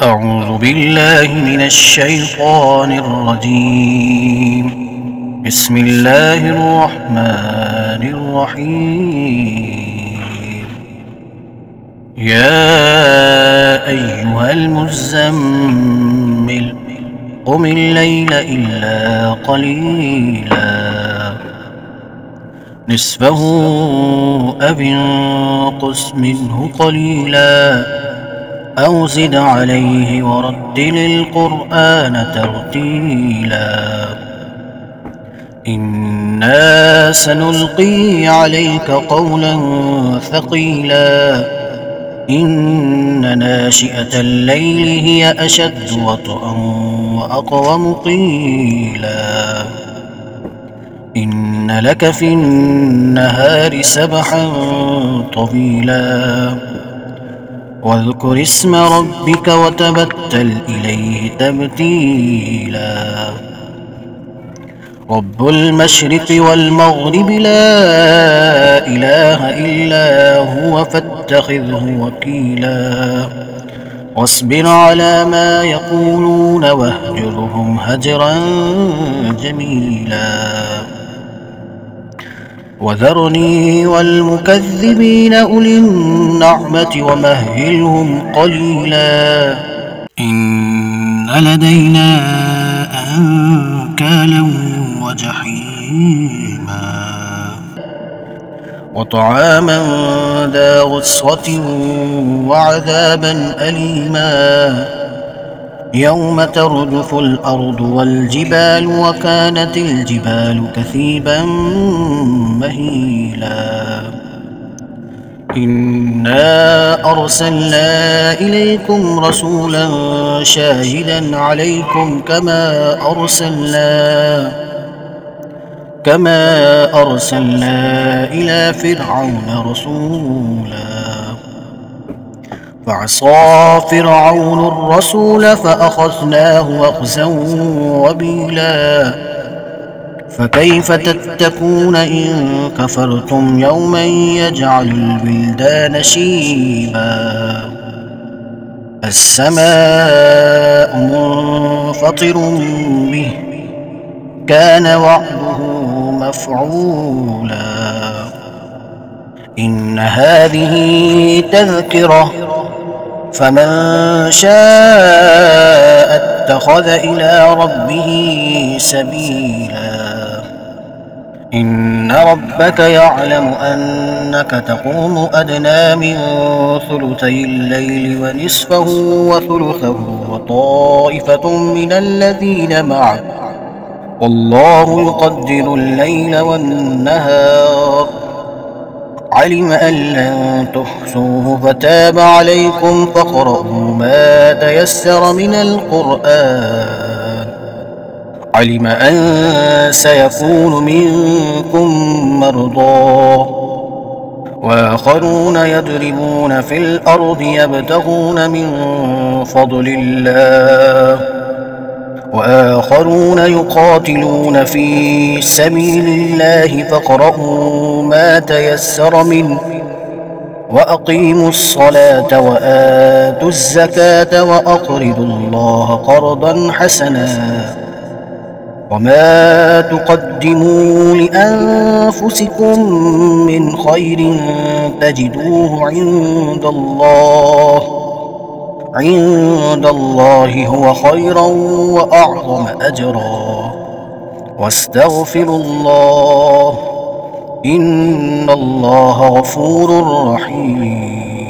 أعوذ بالله من الشيطان الرجيم. بسم الله الرحمن الرحيم. يا أيها المزمل قم الليل إلا قليلا نصفه أو انقص منه قليلا أو زد عليه ورتل القرآن ترتيلا إنا سنلقي عليك قولا ثقيلا إن ناشئة الليل هي أشد وطئا وأقوم قيلا إن لك في النهار سبحا طويلا واذكر اسم ربك وتبتل إليه تبتيلا رب المشرق والمغرب لا إله إلا هو فاتخذه وكيلا واصبر على ما يقولون واهجرهم هجرا جميلا وذرني والمكذبين أولي النعمة ومهلهم قليلا إن لدينا أنكالا وجحيما وطعاما ذا غصة وعذابا أليما يوم ترجف الأرض والجبال وكانت الجبال كثيبا مهيلا إنا أرسلنا إليكم رسولا شاهدا عليكم كما أرسلنا إلى فرعون رسولا فعصى فرعون الرسول فأخذناه أخذا وبيلا فكيف تتقون إن كفرتم يوما يجعل الولدان شيبا السماء منفطر به كان وعده مفعولا إن هذه تذكرة فمن شاء اتخذ إلى ربه سبيلا إن ربك يعلم أنك تقوم أدنى من ثلثي الليل ونصفه وثلثه وطائفة من الذين معك والله يقدر الليل والنهار علم أن لن تحصوه فتاب عليكم فاقرؤوا ما تيسر من القرآن علم أن سيكون منكم مرضى وآخرون يضربون في الأرض يبتغون من فضل الله وآخرون يقاتلون في سبيل الله فاقرؤوا ما تيسر منه وأقيموا الصلاة وآتوا الزكاة وأقرضوا الله قرضا حسنا وما تقدموا لأنفسكم من خير تجدوه عند الله هو خيرا وأعظم أجرا واستغفروا الله إن الله غفور رحيم.